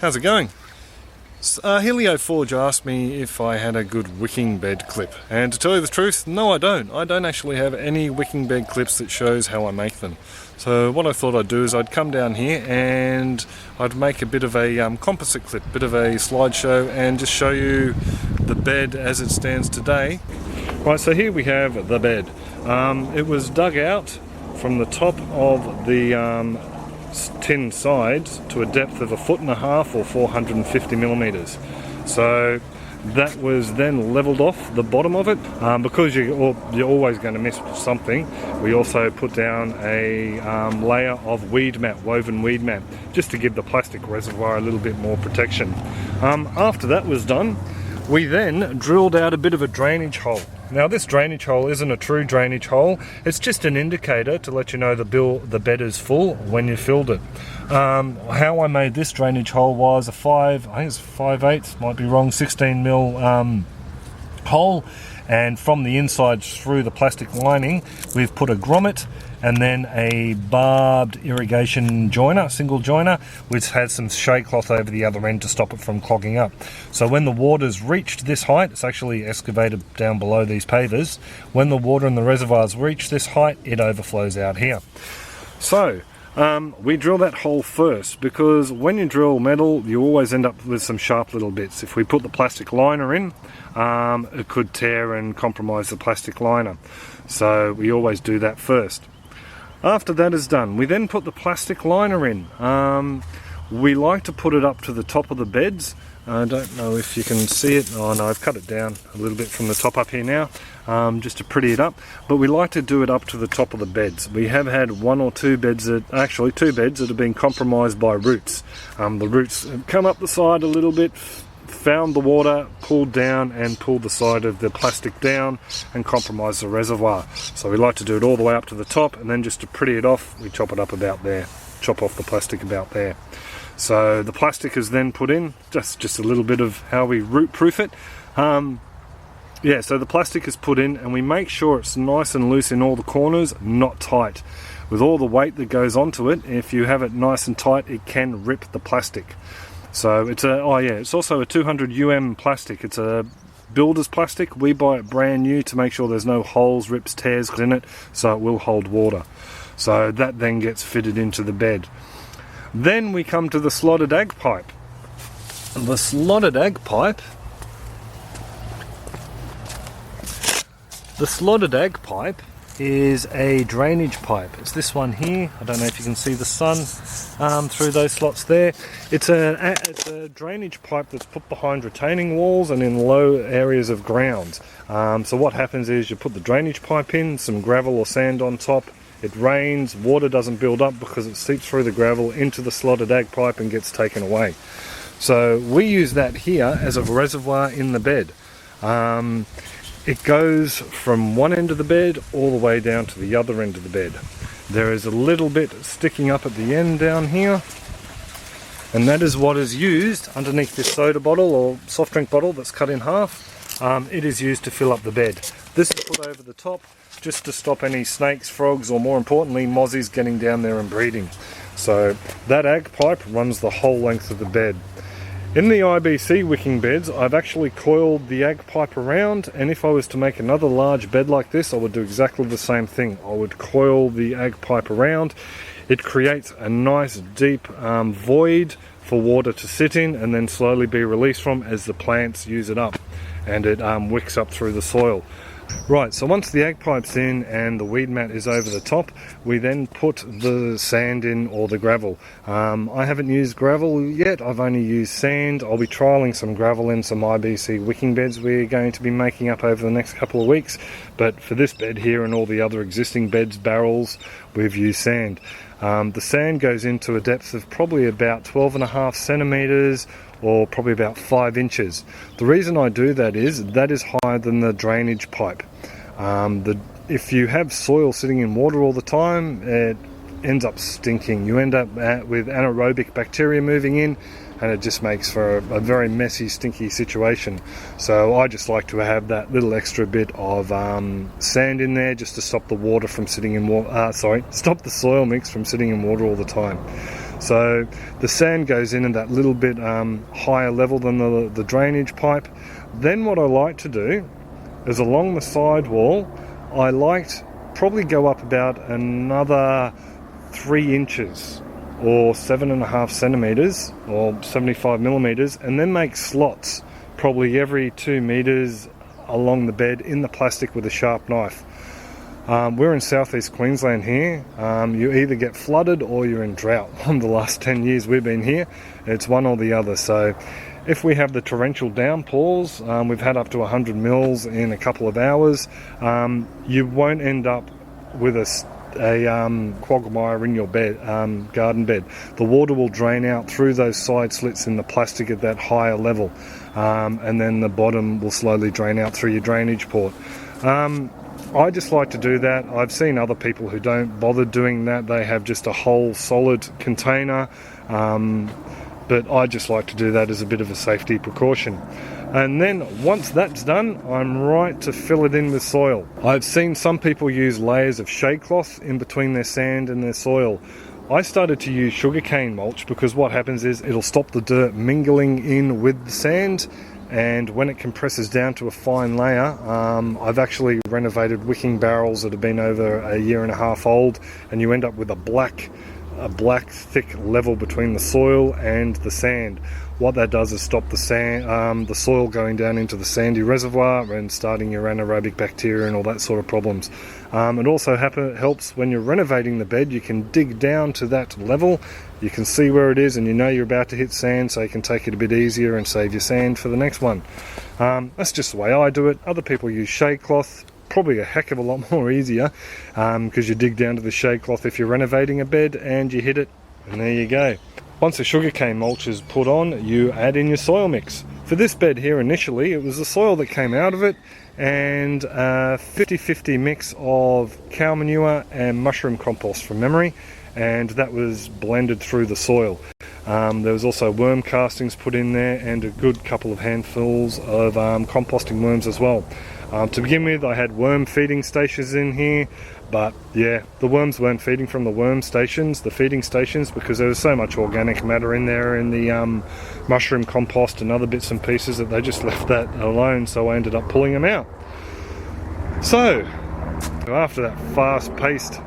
How's it going? Helio Forge asked me if I had a good wicking bed clip, and to tell you the truth, no I don't. I don't actually have any wicking bed clips that shows how I make them. So what I thought I'd do is I'd come down here and I'd make a bit of a composite clip, bit of a slideshow, and just show you the bed as it stands today. Right, so here we have the bed. It was dug out from the top of the tin sides to a depth of 1.5 foot or 450 millimeters. So that was then leveled off the bottom of it. Because you're always going to miss something, we also put down a layer of weed mat, woven weed mat, just to give the plastic reservoir a little bit more protection. After that was done, we then drilled out a bit of a drainage hole. Now this drainage hole isn't a true drainage hole, it's just an indicator to let you know the bed is full when you filled it. How I made this drainage hole was I think it's 5/8, might be wrong, 16 mil hole, and from the inside through the plastic lining we've put a grommet and then a barbed irrigation joiner, single joiner, which has some shade cloth over the other end to stop it from clogging up. So when the water's reached this height, it's actually excavated down below these pavers, when the water in the reservoirs reach this height, it overflows out here. So we drill that hole first, because when you drill metal you always end up with some sharp little bits. If we put the plastic liner in, it could tear and compromise the plastic liner, so we always do that first. After that is done, we then put the plastic liner in. We like to put it up to the top of the beds. I don't know if you can see it. Oh no, I've cut it down a little bit from the top up here now, just to pretty it up. But we like to do it up to the top of the beds. We have had one or two beds actually two beds that have been compromised by roots. The roots have come up the side a little bit, found the water, pulled down and pulled the side of the plastic down and compromised the reservoir. So we like to do it all the way up to the top, and then just to pretty it off, we chop it up about there, chop off the plastic about there. So the plastic is then put in, just a little bit of how we root proof it. Yeah, so the plastic is put in and we make sure it's nice and loose in all the corners, not tight. With all the weight that goes onto it, if you have it nice and tight, it can rip the plastic. So it's it's also a 200 plastic. It's a builder's plastic. We buy it brand new to make sure there's no holes, rips, tears in it, so it will hold water. So that then gets fitted into the bed. Then we come to the slotted ag pipe. The slotted ag pipe is a drainage pipe. It's this one here. I don't know if you can see the sun through those slots there. It's a drainage pipe that's put behind retaining walls and in low areas of ground. So what happens is you put the drainage pipe in, some gravel or sand on top. It rains, water doesn't build up because it seeps through the gravel into the slotted ag pipe and gets taken away. So we use that here as a reservoir in the bed. It goes from one end of the bed all the way down to the other end of the bed. There is a little bit sticking up at the end down here, and that is what is used underneath this soda bottle or soft drink bottle that's cut in half. It is used to fill up the bed. This is put over the top just to stop any snakes, frogs, or more importantly mozzies getting down there and breeding. So that ag pipe runs the whole length of the bed. In the IBC wicking beds, I've actually coiled the ag pipe around, and if I was to make another large bed like this, I would do exactly the same thing. I would coil the ag pipe around. It creates a nice deep void for water to sit in and then slowly be released from as the plants use it up, and it wicks up through the soil. Right, so once the ag pipe's in and the weed mat is over the top, we then put the sand in, or the gravel. I haven't used gravel yet, I've only used sand. I'll be trialling some gravel in some IBC wicking beds we're going to be making up over the next couple of weeks, but for this bed here and all the other existing beds, barrels, we've used sand. The sand goes into a depth of probably about 12.5 centimeters, or probably about 5 inches. The reason I do that is higher than the drainage pipe. If you have soil sitting in water all the time, it ends up stinking. You end up with anaerobic bacteria moving in, and it just makes for a very messy, stinky situation. So I just like to have that little extra bit of sand in there just to stop the water from sitting in water. Stop the soil mix from sitting in water all the time. So the sand goes in at that little bit higher level than the drainage pipe. Then what I like to do is along the sidewall, I liked probably go up about another 3 inches or 7.5 centimeters or 75 millimeters, and then make slots probably every 2 meters along the bed in the plastic with a sharp knife. We're in southeast Queensland here. You either get flooded or you're in drought. In the last 10 years we've been here, it's one or the other. So if we have the torrential downpours, we've had up to 100 mils in a couple of hours, you won't end up with a quagmire in your bed, garden bed. The water will drain out through those side slits in the plastic at that higher level, and then the bottom will slowly drain out through your drainage port. I just like to do that. I've seen other people who don't bother doing that. They have just a whole solid container, but I just like to do that as a bit of a safety precaution. And then once that's done, I'm right to fill it in with soil. I've seen some people use layers of shade cloth in between their sand and their soil. I started to use sugarcane mulch because what happens is it'll stop the dirt mingling in with the sand, and when it compresses down to a fine layer, I've actually renovated wicking barrels that have been over a 1.5 years old, and you end up with a black thick level between the soil and the sand. What that does is stop the sand, the soil going down into the sandy reservoir and starting your anaerobic bacteria and all that sort of problems. It also helps when you're renovating the bed. You can dig down to that level, you can see where it is, and you know you're about to hit sand, so you can take it a bit easier and save your sand for the next one. That's just the way I do it. Other people use shade cloth, probably a heck of a lot more easier, because you dig down to the shade cloth if you're renovating a bed and you hit it, and there you go. Once the sugarcane mulch is put on, you add in your soil mix. For this bed here initially, it was the soil that came out of it and a 50-50 mix of cow manure and mushroom compost from memory, and that was blended through the soil. There was also worm castings put in there and a good couple of handfuls of composting worms as well. To begin with, I had worm feeding stations in here, but yeah, the worms weren't feeding from the feeding stations, because there was so much organic matter in there in the mushroom compost and other bits and pieces that they just left that alone, so I ended up pulling them out. So, after that fast-paced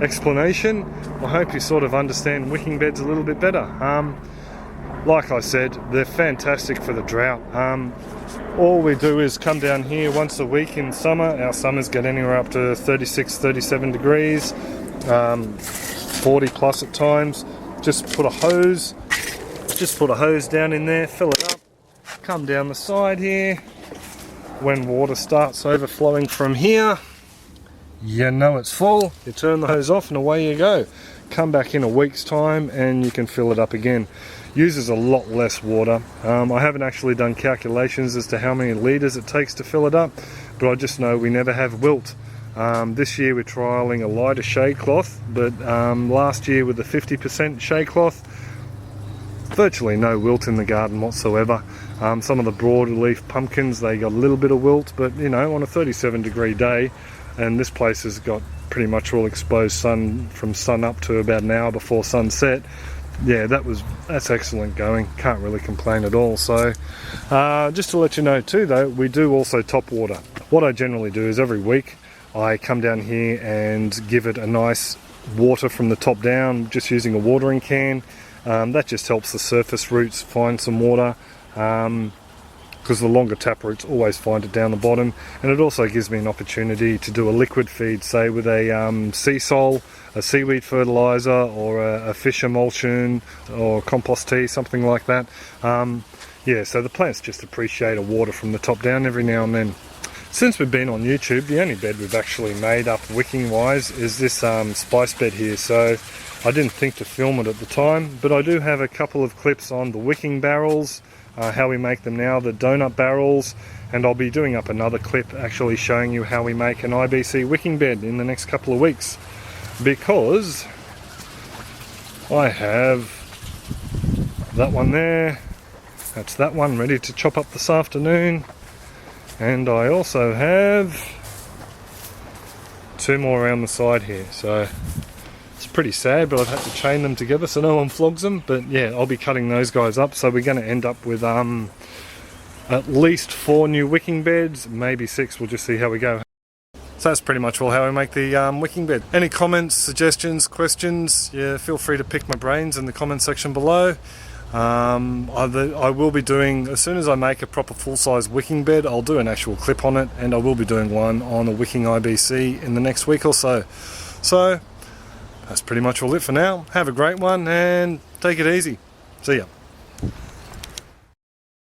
explanation, I hope you sort of understand wicking beds a little bit better. Like I said, they're fantastic for the drought. All we do is come down here once a week in summer. Our summers get anywhere up to 36, 37 degrees, 40 plus at times. Just put a hose down in there, fill it up, come down the side here. When water starts overflowing from here, you know it's full, you turn the hose off and away you go. Come back in a week's time and you can fill it up again. Uses a lot less water. I haven't actually done calculations as to how many litres it takes to fill it up, but I just know we never have wilt. This year we're trialling a lighter shade cloth, but last year with the 50% shade cloth, virtually no wilt in the garden whatsoever. Some of the broadleaf pumpkins, they got a little bit of wilt, but you know, on a 37-degree day, and this place has got pretty much all exposed sun from sun up to about an hour before sunset. Yeah, that's excellent going. Can't really complain at all. So just to let you know too though, we do also top water. What I generally do is every week I come down here and give it a nice water from the top down, just using a watering can. That just helps the surface roots find some water, because the longer tap roots always find it down the bottom, and it also gives me an opportunity to do a liquid feed, say with a sea sole, a seaweed fertilizer, or a fish emulsion, or compost tea, something like that. Yeah, so the plants just appreciate a water from the top down every now and then. Since we've been on YouTube, the only bed we've actually made up wicking wise is this spice bed here, so I didn't think to film it at the time, but I do have a couple of clips on the wicking barrels, how we make them now, the donut barrels, and I'll be doing up another clip actually showing you how we make an IBC wicking bed in the next couple of weeks, because I have that one there, that's that one ready to chop up this afternoon, and I also have 2 more around the side here, so It's pretty sad, but I've had to chain them together so no one flogs them. But yeah, I'll be cutting those guys up, so we're going to end up with at least 4 new wicking beds, maybe 6. We'll just see how we go. So that's pretty much all how we make the wicking bed. Any comments, suggestions, questions, yeah, feel free to pick my brains in the comment section below. I will be doing, as soon as I make a proper full-size wicking bed, I'll do an actual clip on it, and I will be doing one on a wicking IBC in the next week or so. So that's pretty much all it for now. Have a great one and take it easy. See ya.